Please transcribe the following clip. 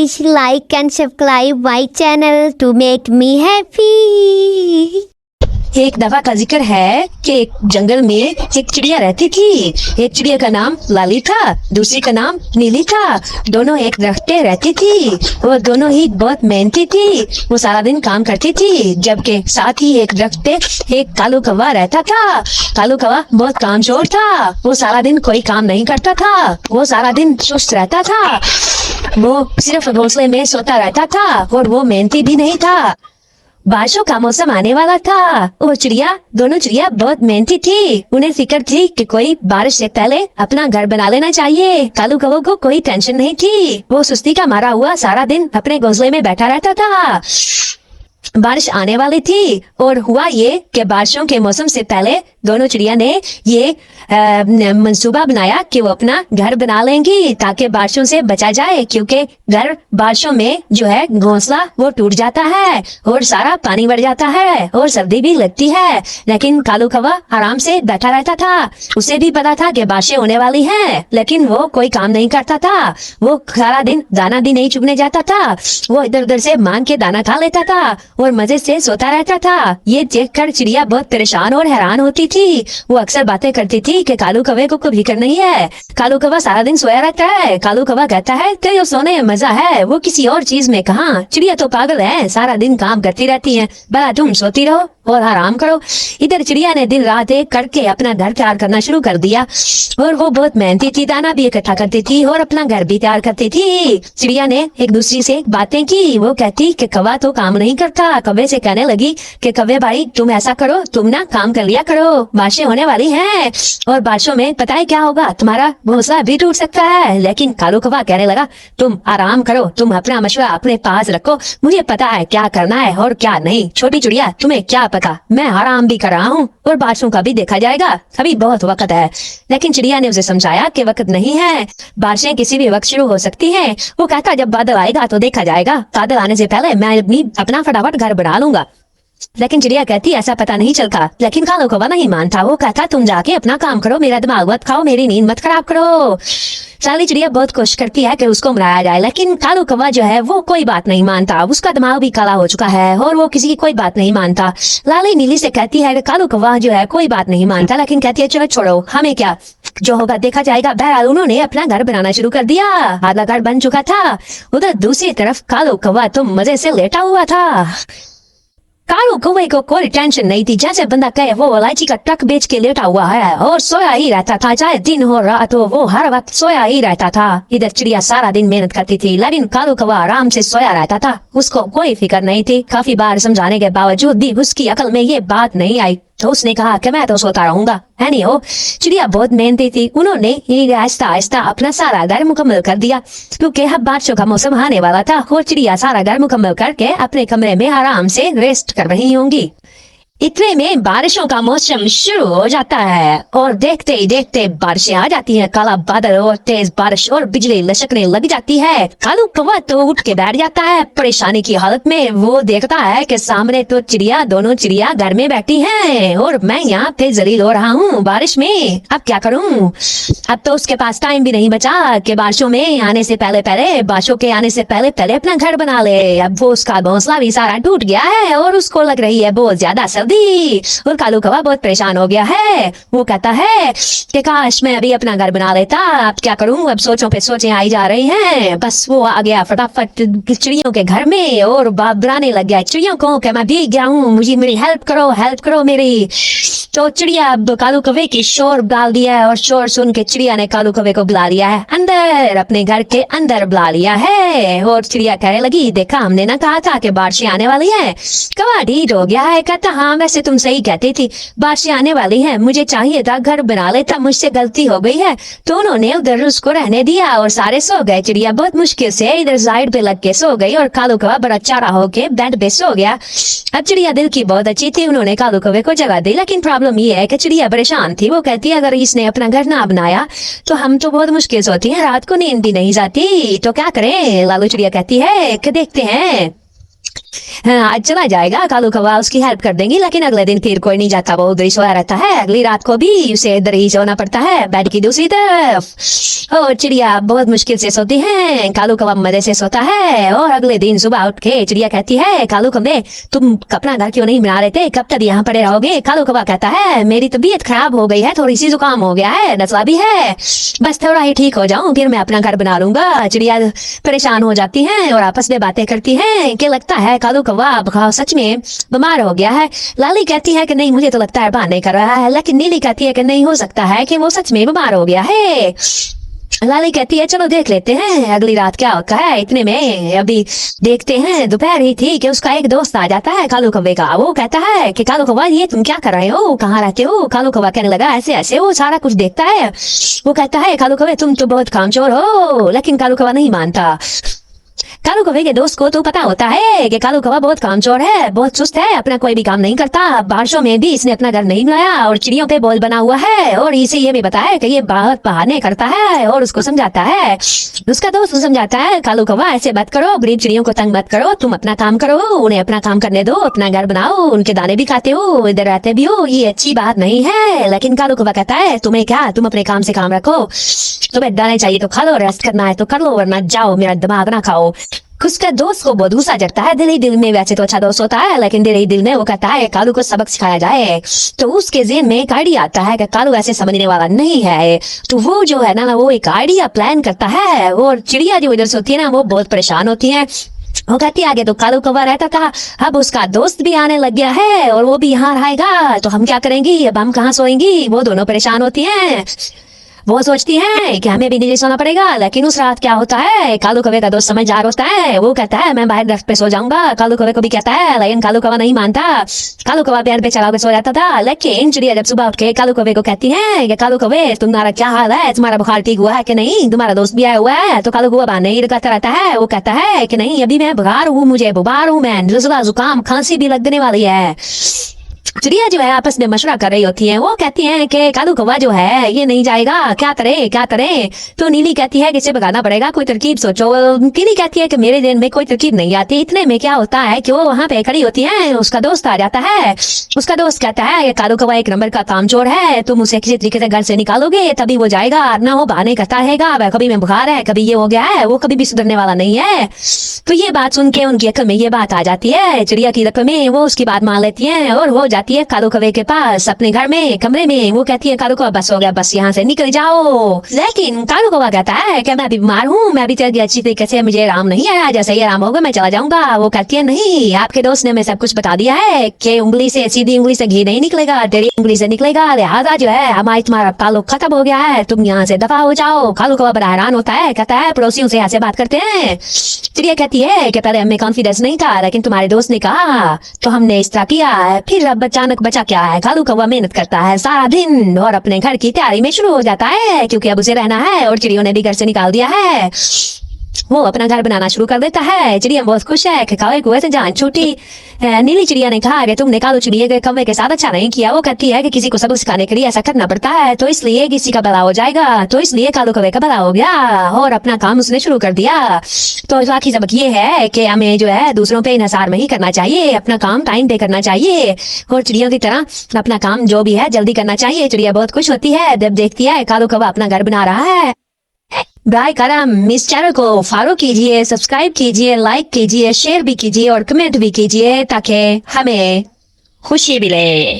Please like and subscribe my channel to make me happy. एक दफा का जिक्र है कि एक जंगल में एक चिड़िया रहती थी। एक चिड़िया का नाम लाली था, दूसरी का नाम नीली था। दोनों एक दरख्त पे रहती थी। वो दोनों ही बहुत मेहनती थी। वो सारा दिन काम करती थी। जबकि साथ ही एक दरख्त पे एक कालू कौवा रहता था। कालू कौवा बहुत कामचोर था। वो सारा दिन कोई काम नहीं करता था। वो सारा दिन सुस्त रहता था। वो सिर्फ घोंसले में सोता रहता था और वो मेहनती भी नहीं था। बारिशों का मौसम आने वाला था। वो दोनों चिड़िया बहुत मेहनती थी। उन्हें फिक्र थी कि कोई बारिश से पहले अपना घर बना लेना चाहिए। कालू कौवे को कोई टेंशन नहीं थी। वो सुस्ती का मारा हुआ सारा दिन अपने घोंसले में बैठा रहता था। बारिश आने वाली थी और हुआ ये कि बारिशों के मौसम से पहले दोनों चिड़िया ने ये मंसूबा बनाया कि वो अपना घर बना लेंगी ताकि बारिशों से बचा जाए, क्योंकि घर बारिशों में जो है घोंसला वो टूट जाता है और सारा पानी बढ़ जाता है और सर्दी भी लगती है। लेकिन कालू कौवा आराम से बैठा रहता था। उसे भी पता था कि बारिशें होने वाली हैं, लेकिन वो कोई काम नहीं करता था। वो सारा दिन दाना भी नहीं चुगने जाता था। वो इधर उधर से मांग के दाना खा लेता था और मजे से सोता रहता था। ये देखकर चिड़िया बहुत परेशान और हैरान होती थी। वो अक्सर बातें करती थी कि कालू कौवे को कोई फिक्र नहीं है। कालू कौवा सारा दिन सोया रहता है। कालू कौवा कहता है कि ये सोने में मजा है, वो किसी और चीज में कहाँ। चिड़िया तो पागल है, सारा दिन काम करती रहती है। भला तुम सोती रहो और आराम करो। इधर चिड़िया ने दिन रात एक करके अपना घर तैयार करना शुरू कर दिया और वो बहुत मेहनती थी। दाना भी इकट्ठा करती थी और अपना घर भी तैयार करती थी। चिड़िया ने एक दूसरी से बातें की। वो कहती कि कौवा तो काम नहीं करता। कौवे से कहने लगी कि कौवे भाई तुम ऐसा करो, तुम ना काम कर लिया करो, बारिशें होने वाली हैं और बारिशों में पता है क्या होगा, तुम्हारा घोंसला भी टूट सकता है। लेकिन कालू कौवा कहने लगा तुम आराम करो, तुम अपना मशवरा अपने पास रखो, मुझे पता है क्या करना है और क्या नहीं। छोटी चिड़िया तुम्हें क्या पता, मैं आराम भी कर रहा हूँ और बारिशों का भी देखा जाएगा, अभी बहुत वक्त है। लेकिन चिड़िया ने उसे समझाया कि वक्त नहीं है, बारिशें किसी भी वक्त शुरू हो सकती हैं। वो कहता जब बादल आएगा तो देखा जाएगा, बादल आने से पहले मैं अपना फटाफट घर बना लूंगा। लेकिन चिड़िया कहती ऐसा पता नहीं चलता। लेकिन कालू कौवा नहीं मानता। वो कहता तुम जाके अपना काम करो, मेरा दिमाग मत खाओ, मेरी नींद मत खराब करो। साली चिड़िया बहुत कोशिश करती है कि उसको मनाया जाए, लेकिन कालू कौवा जो है वो कोई बात नहीं मानता। उसका दिमाग भी काला हो चुका है और वो किसी की कोई बात नहीं मानता। लाली नीली से कहती है कि कालू कौवा जो है कोई बात नहीं मानता, लेकिन कहती है चलो छोड़ो, हमें क्या, जो होगा देखा जाएगा। बहरहाल उन्होंने अपना घर बनाना शुरू कर दिया। आधा घर बन चुका था। उधर दूसरी तरफ कालू कौवा तो मजे से लेटा हुआ था। कालू कौवे को कोई टेंशन नहीं थी। जैसे बंदा कहे वो इलायची का ट्रक बेच के लेटा हुआ है और सोया ही रहता था, चाहे दिन हो रात हो, वो हर वक्त सोया ही रहता था। इधर चिड़िया सारा दिन मेहनत करती थी, लेकिन कालू कौवा आराम से सोया रहता था। उसको कोई फिक्र नहीं थी। काफी बार समझाने के बावजूद भी उसकी अकल में ये बात नहीं आई, तो उसने कहा कि मैं तो सोता रहूंगा। है नहीं हो, चिड़िया बहुत मेहनती थी। उन्होंने आहिस्ता आहिस्ता अपना सारा घर मुकम्मल कर दिया, क्योंकि अब बारिशों का मौसम आने वाला था और चिड़िया सारा घर मुकम्मल करके अपने कमरे में आराम से रेस्ट कर रही होंगी। इतने में बारिशों का मौसम शुरू हो जाता है और देखते ही देखते बारिशें आ जाती हैं। काला बादल और तेज बारिश और बिजली लचकने लग जाती है। कालू कौवा तो उठ के बैठ जाता है परेशानी की हालत में। वो देखता है कि सामने तो दोनों चिड़िया घर में बैठी हैं और मैं यहाँ पे जलील हो रहा हूँ बारिश में। अब क्या करूँ? अब तो उसके पास टाइम भी नहीं बचा कि बारिशों में आने से बारिशों के आने से पहले अपना घर बना ले। अब वो उसका घोंसला भी सारा टूट गया है और उसको लग रही है बहुत ज्यादा सर्दी और कालू कौवा बहुत परेशान हो गया है। वो कहता है कि काश मैं अभी अपना घर बना लेता, अब क्या करूं, अब सोचों पे सोचें आई जा रही हैं। बस वो आ गया फटाफट चिड़ियों के घर में और बुलाने लग गया चिड़ियों को कि मैं भीग गया हूँ, मुझे मेरी हेल्प करो मेरी। तो चिड़िया अब कालू कौवे की शोर डाल दिया है और शोर सुन के चिड़िया ने कालू कौवे को बुला लिया है अंदर, अपने घर के अंदर बुला लिया है। और चिड़िया कहने लगी देखा हमने ना कहा था कि बारिशें आने वाली है। कौवा ढीठ हो गया है, कहता हाँ वैसे तुम सही कहती थी, बारिशें आने वाली हैं, मुझे चाहिए था घर बना लेता, मुझसे गलती हो गई है। तो उन्होंने उधर उसको रहने दिया और सारे सो गए। चिड़िया बहुत मुश्किल से इधर साइड पे लग के सो गई और कालू कौवा बड़ा चारा होके बेड पे सो गया। अब चिड़िया दिल की बहुत अच्छी थी, उन्होंने कालू कौवे को जगह दी, लेकिन प्रॉब्लम ये है कि चिड़िया परेशान थी। वो कहती है अगर इसने अपना घर ना बनाया तो हम तो बहुत मुश्किल से होती है, रात को नींद भी नहीं जाती, तो क्या करें। लालू चिड़िया कहती है कि देखते हैं हाँ, आज चला जाएगा कालू कौवा, उसकी हेल्प कर देंगी। लेकिन अगले दिन फिर कोई नहीं जाता, वो उधर ही सोया रहता है। अगली रात को भी उसे इधर ही सोना पड़ता है, बेड की दूसरी तरफ। और चिड़िया बहुत मुश्किल से सोती है, कालू कौवा मजे से सोता है। और अगले दिन सुबह उठ के चिड़िया कहती है, कालू कौवे तुम अपना घर क्यों नहीं बना रहे थे, कब तक यहाँ पड़े रहोगे? कालू कौवा कहता है, मेरी तबीयत खराब हो गई है, थोड़ी सी जुकाम हो गया है, नज़ला भी है, बस थोड़ा ही ठीक हो जाऊं फिर मैं अपना घर बना लूंगा। चिड़िया परेशान हो जाती है और आपस में बातें करती है कि लगता है कालू कौवा सच में बीमार हो गया है। लाली कहती है कि नहीं, मुझे तो लगता है बहाने कर रहा है। लेकिन नीली कहती है कि नहीं, हो सकता है कि वो सच में बीमार हो गया है। लाली कहती है चलो देख लेते हैं अगली रात क्या होता है। इतने में अभी देखते हैं दोपहर ही थी कि उसका एक दोस्त आ जाता है कालू कौवे का। वो कहता है कि कालू कौवा ये तुम क्या कर रहे हो, कहाँ रहते हो? कालू कौवा कहने लगा ऐसे ऐसे, वो सारा कुछ देखता है। वो कहता है कालू कौवे तुम तो बहुत कामचोर हो। लेकिन कालू कौवा नहीं मानता। कालू कौवे के दोस्त को तो पता होता है कि कालू कौवा बहुत कामचोर है, बहुत सुस्त है, अपना कोई भी काम नहीं करता। बारिशों में भी इसने अपना घर नहीं बनाया और चिड़ियों पे बोल बना हुआ है। और इसे ये भी बताया कि ये बहुत बहाने करता है और उसको समझाता है। उसका दोस्त समझाता है कालू कौवा ऐसे मत करो, गरीब चिड़ियों को तंग मत करो, तुम अपना काम करो, उन्हें अपना काम करने दो, अपना घर बनाओ, उनके दाने भी खाते हो, इधर रहते भी हो, ये अच्छी बात नहीं है। लेकिन कालू कौवा कहता है तुम्हें क्या, तुम अपने काम से काम रखो, तुम्हें दाने चाहिए तो खा लो, रेस्ट करना है तो कर लो, वरना जाओ मेरा दिमाग ना खाओ। उसका दोस्त को बहुत गुस्सा चढ़ता है। दिल ही दिल में वैसे तो अच्छा दोस्त होता है, लेकिन दिल ही दिल में वो कहता है कालू को सबक सिखाया जाए। तो उसके ज़हन में एक आइडिया आता है कि कालू ऐसे समझने वाला नहीं है। तो वो जो है ना, वो एक आइडिया प्लान करता है। और चिड़िया जो इधर से होती है ना, वो बहुत परेशान होती है। वो कहती है आगे तो कालू कौवा रहता था, अब उसका दोस्त भी आने लग गया है और वो भी यहाँ रहेगा, तो हम क्या करेंगी, अब हम कहाँ सोएंगी? वो दोनों परेशान होती हैं। वो सोचती है कि हमें भी नीचे सोना पड़ेगा। लेकिन उस रात क्या होता है, कालू कौवे का दोस्त समझदार होता है। वो कहता है मैं बाहर दरख्त पे सो जाऊंगा। कालू कौवे को भी कहता है, लेकिन कालू कौवा नहीं मानता। कालू कौवा पेड़ पे चढ़ा के सो जाता था। लेकिन चिड़िया जब सुबह उठ के कालू कौवे को कहती है कि कालू कौवे तुम्हारा क्या हाल है, तुम्हारा बुखार ठीक हुआ है कि नहीं, तुम्हारा दोस्त भी आया हुआ है? तो कालू कौवा बहाने ही कहता रहता है। वो कहता है कि नहीं, अभी मैं बुखार हूँ, मुझे बुखार हूँ मैं, नज़ला जुकाम खांसी भी लगने वाली है। चिड़िया जो है आपस में मशवरा कर रही होती है। वो कहती हैं कि कालू कौवा जो है ये नहीं जाएगा, क्या करे क्या करे? तो नीली कहती है कि इसे भगाना पड़ेगा, कोई तरकीब सोचो। नीली कहती है कि मेरे दिन में कोई तरकीब नहीं आती। इतने में क्या होता है कि वो वहाँ पे खड़ी होती है, उसका दोस्त आ जाता है। उसका दोस्त कहता है कि कालू कौवा एक नंबर का कामचोर है, तुम उसे किसी तरीके से घर से निकालोगे तभी वो जाएगा, ना वो बहाने करता रहेगा, वह कभी मैं बुखार है, कभी ये हो गया है, वो कभी भी सुधरने वाला नहीं है। तो ये बात सुन के उनकी अक्ल में ये बात आ जाती है। चिड़िया की अक्ल में वो उसकी बात मान लेती है और वो जाती है कालू कौवे के पास अपने घर में कमरे में। वो कहती है कालू कौवा बस हो गया, बस यहाँ से निकल जाओ। लेकिन कालू कौवा कहता है कि मैं भी बीमार हूँ, मैं भी तेरी अच्छी तरीके से, मुझे आराम नहीं आया, जैसे ही आराम होगा मैं चला जाऊंगा। वो कहती है नहीं, आपके दोस्त ने हमें सब कुछ बता दिया है कि उंगली से, सीधी उंगली से घी नहीं निकलेगा, तेरी उंगली से निकलेगा, लिहाजा जो है हमारी तुम्हारा ताल्लुक खत्म हो गया है, तुम यहाँ से दफा हो जाओ। कालू कौवा बड़ा हैरान होता है, कहता है पड़ोसियों से ऐसे बात करते हैं? चिड़िया कहती है कि पहले हमें कॉन्फिडेंस नहीं था, लेकिन तुम्हारे दोस्त ने कहा तो हमने इस तरह किया है, फिर अब अचानक बचा क्या है? कालू कौवा मेहनत करता है सारा दिन और अपने घर की तैयारी में शुरू हो जाता है, क्योंकि अब उसे रहना है और चिड़ियों ने भी घर से निकाल दिया है। वो अपना घर बनाना शुरू कर देता है। चिड़िया बहुत खुश है कि कौवे कुएं से जान छूटी। नीली चिड़िया ने कहा कि तुमने कालू चिड़िया के कौवे के साथ अच्छा नहीं किया। वो कहती है कि किसी को सबक सिखाने के लिए ऐसा करना पड़ता है, तो इसलिए किसी का भला हो जाएगा, तो इसलिए कालू कौवे का भला हो गया और अपना काम उसने शुरू कर दिया। तो आखिरी सबक ये है कि हमें जो है दूसरों पे इन्हिसार नहीं करना चाहिए, अपना काम टाइम पे करना चाहिए और चिड़ियों की तरह अपना काम जो भी है जल्दी करना चाहिए। चिड़िया बहुत खुश होती है जब देखती है कालू कौवा अपना घर बना रहा है। बाय करम, इस चैनल को फॉलो कीजिए, सब्सक्राइब कीजिए, लाइक कीजिए, शेयर भी कीजिए और कमेंट भी कीजिए ताकि हमें खुशी मिले।